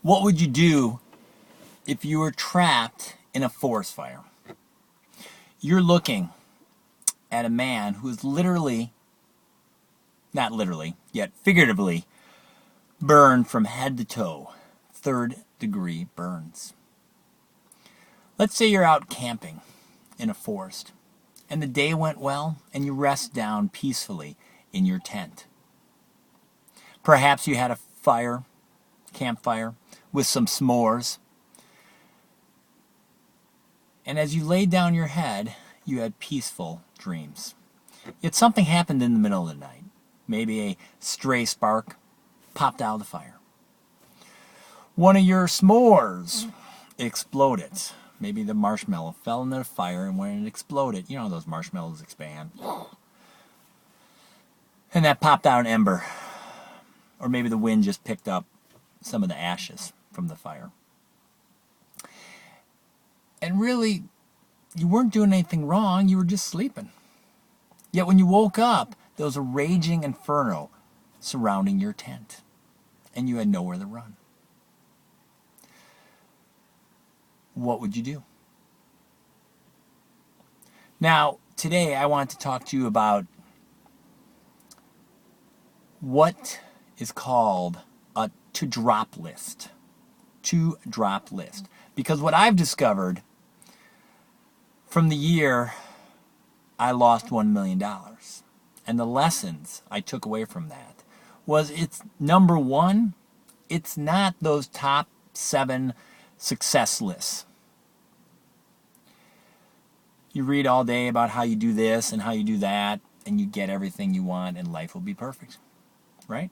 What would you do if you were trapped in a forest fire? You're looking at a man who is literally, not literally, yet figuratively, burned from head to toe. 3rd-degree burns. Let's say you're out camping in a forest, and the day went well, and you rest down peacefully in your tent. Perhaps you had a campfire, with some s'mores. And as you laid down your head, you had peaceful dreams. Yet something happened in the middle of the night. Maybe a stray spark popped out of the fire. One of your s'mores exploded. Maybe the marshmallow fell into the fire, and when it exploded, you know those marshmallows expand. And that popped out an ember. Or maybe the wind just picked up some of the ashes from the fire. And really, you weren't doing anything wrong, you were just sleeping. Yet when you woke up, there was a raging inferno surrounding your tent, and you had nowhere to run. What would you do? Now, today I want to talk to you about what is called a to-drop list. To-drop list. Because what I've discovered from the year I lost $1 million, and the lessons I took away from that, was it's number one, it's not those top 7 success lists. You read all day about how you do this and how you do that, and you get everything you want, and life will be perfect. Right?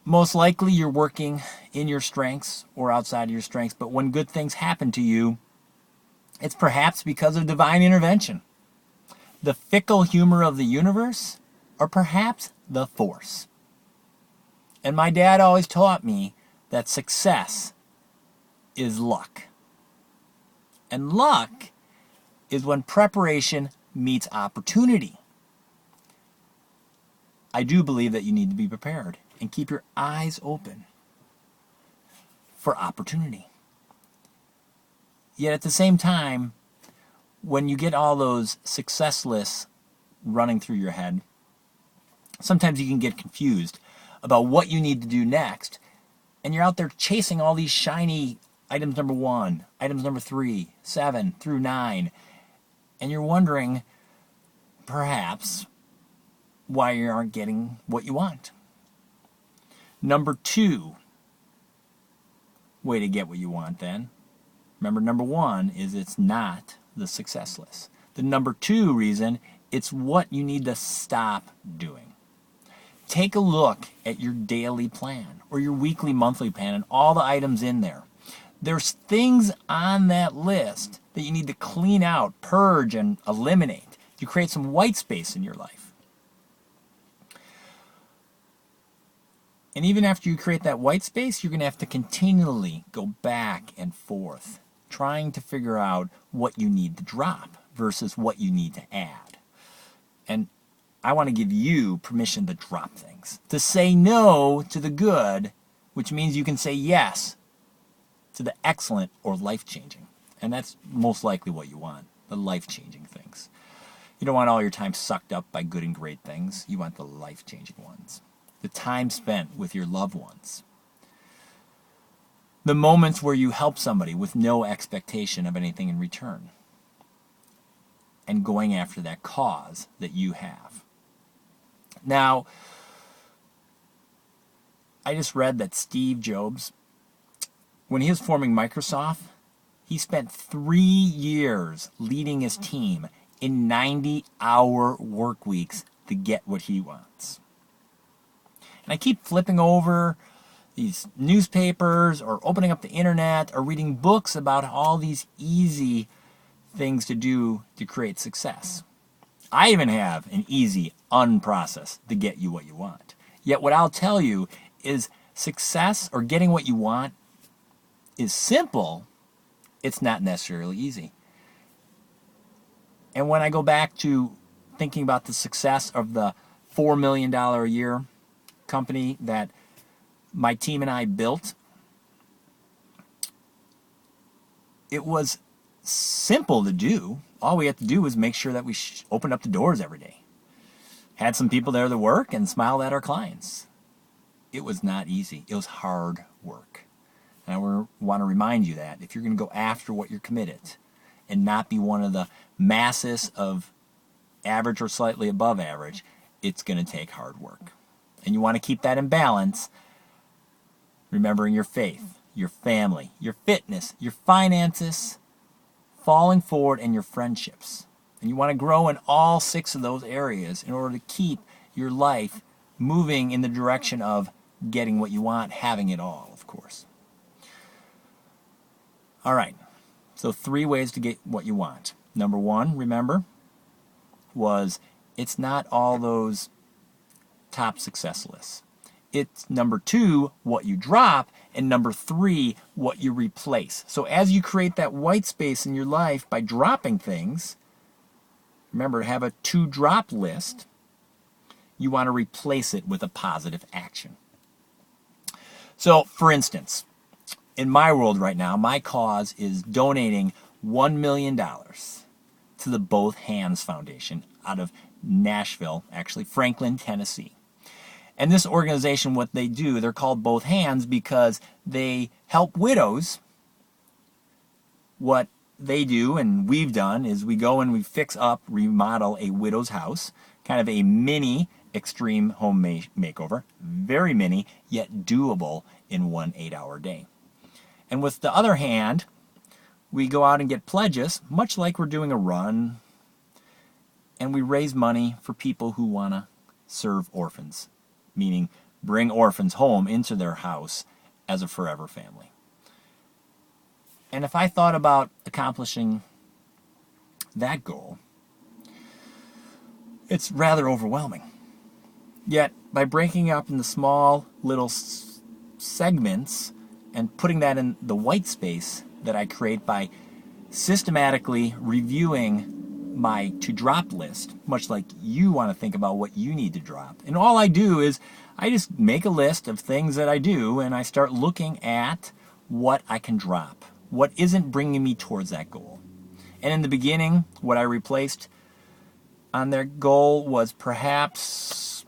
Most likely you're working in your strengths or outside of your strengths, but when good things happen to you, it's perhaps because of divine intervention, the fickle humor of the universe, or perhaps the force. And my dad always taught me that success is luck. And luck is when preparation meets opportunity. I do believe that you need to be prepared and keep your eyes open for opportunity. Yet at the same time, when you get all those success lists running through your head, sometimes you can get confused about what you need to do next, and you're out there chasing all these shiny items number 1, items number 3, 7 through 9, and you're wondering, perhaps, why you aren't getting what you want. Number 2 way to get what you want then. Remember, number 1 is it's not the success list. The number 2 reason, it's what you need to stop doing. Take a look at your daily plan or your weekly, monthly plan and all the items in there. There's things on that list that you need to clean out, purge, and eliminate to create some white space in your life. And even after you create that white space, you're going to have to continually go back and forth, trying to figure out what you need to drop versus what you need to add. And I want to give you permission to drop things, to say no to the good, which means you can say yes to the excellent or life-changing. And that's most likely what you want, the life-changing things. You don't want all your time sucked up by good and great things. You want the life-changing ones. The time spent with your loved ones. The moments where you help somebody with no expectation of anything in return. And going after that cause that you have. Now, I just read that Steve Jobs, when he was forming Microsoft, he spent 3 years leading his team in 90-hour work weeks to get what he wants. And I keep flipping over these newspapers or opening up the internet or reading books about all these easy things to do to create success. I even have an easy unprocess to get you what you want. Yet what I'll tell you is success or getting what you want is simple. It's not necessarily easy. And when I go back to thinking about the success of the $4 million a year company that my team and I built it was simple to do. All we had to do was make sure that we opened up the doors every day. Had some people there to work and smiled at our clients. It was not easy. It was hard work. And I want to remind you that if you're going to go after what you're committed and not be one of the masses of average or slightly above average, it's going to take hard work. And you want to keep that in balance, remembering your faith, your family, your fitness, your finances, falling forward, and your friendships. And you want to grow in all 6 of those areas in order to keep your life moving in the direction of getting what you want, having it all, of course. All right, so 3 ways to get what you want. Number 1, remember, was it's not all those top success lists. It's number 2, what you drop, and number 3, what you replace. So as you create that white space in your life by dropping things, remember, have a to-drop list. You want to replace it with a positive action. So, for instance, in my world right now, my cause is donating $1 million to the Both Hands Foundation out of Nashville, actually Franklin, Tennessee. And this organization, what they do, they're called Both Hands because they help widows. What they do and we've done is we go and we fix up, remodel a widow's house, kind of a mini extreme home makeover, very mini, yet doable in 1 8-hour day. And with the other hand, we go out and get pledges, much like we're doing a run, and we raise money for people who want to serve orphans, meaning bring orphans home into their house as a forever family. And if I thought about accomplishing that goal, it's rather overwhelming. Yet, by breaking up into small little segments and putting that in the white space that I create by systematically reviewing my to-drop list, much like you want to think about what you need to drop. And all I do is I just make a list of things that I do, and I start looking at what I can drop, what isn't bringing me towards that goal. And in the beginning, what I replaced on their goal was perhaps,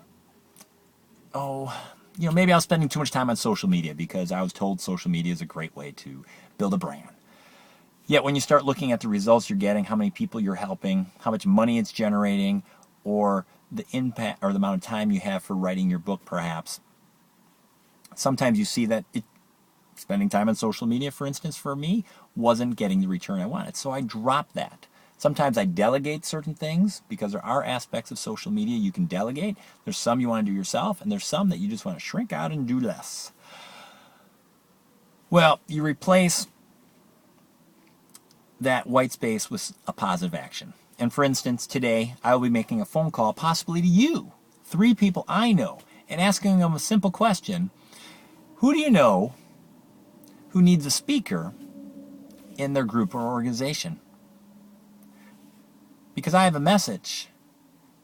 maybe I was spending too much time on social media because I was told social media is a great way to build a brand. Yet when you start looking at the results you're getting, how many people you're helping, how much money it's generating, or the impact or the amount of time you have for writing your book perhaps, sometimes you see that spending time on social media, for instance, for me, wasn't getting the return I wanted. So I dropped that. Sometimes I delegate certain things because there are aspects of social media you can delegate. There's some you want to do yourself, and there's some that you just want to shrink out and do less. Well, you replace that white space with a positive action. And for instance, today I will be making a phone call possibly to you, 3 people I know, and asking them a simple question. Who do you know who needs a speaker in their group or organization? Because I have a message,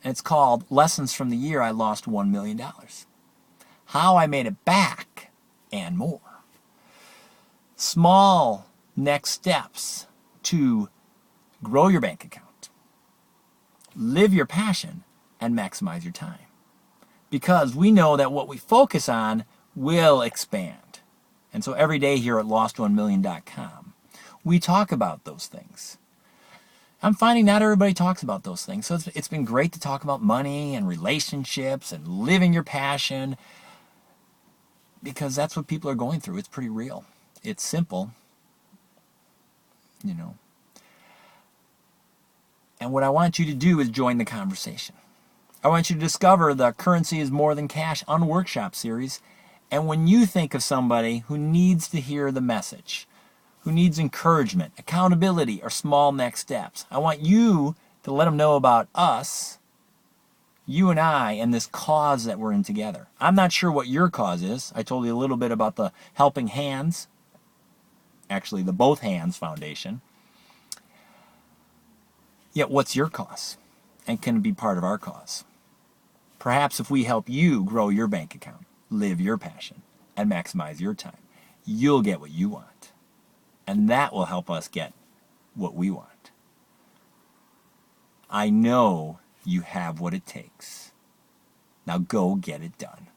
and it's called Lessons from the Year I Lost $1 Million. How I Made It Back, and more. Small next steps to grow your bank account, live your passion, and maximize your time. Because we know that what we focus on will expand. And so every day here at lost1million.com, we talk about those things. I'm finding not everybody talks about those things. So it's been great to talk about money and relationships and living your passion, because that's what people are going through. It's pretty real. It's simple, And what I want you to do is join the conversation. I want you to discover the Currency is More Than Cash Unworkshop series. And when you think of somebody who needs to hear the message, who needs encouragement, accountability, or small next steps, I want you to let them know about us, you and I, and this cause that we're in together. I'm not sure what your cause is. I told you a little bit about the Helping Hands, actually the Both Hands Foundation. Yet what's your cause? And can it be part of our cause? Perhaps if we help you grow your bank account, live your passion, and maximize your time, you'll get what you want. And that will help us get what we want. I know you have what it takes. Now go get it done.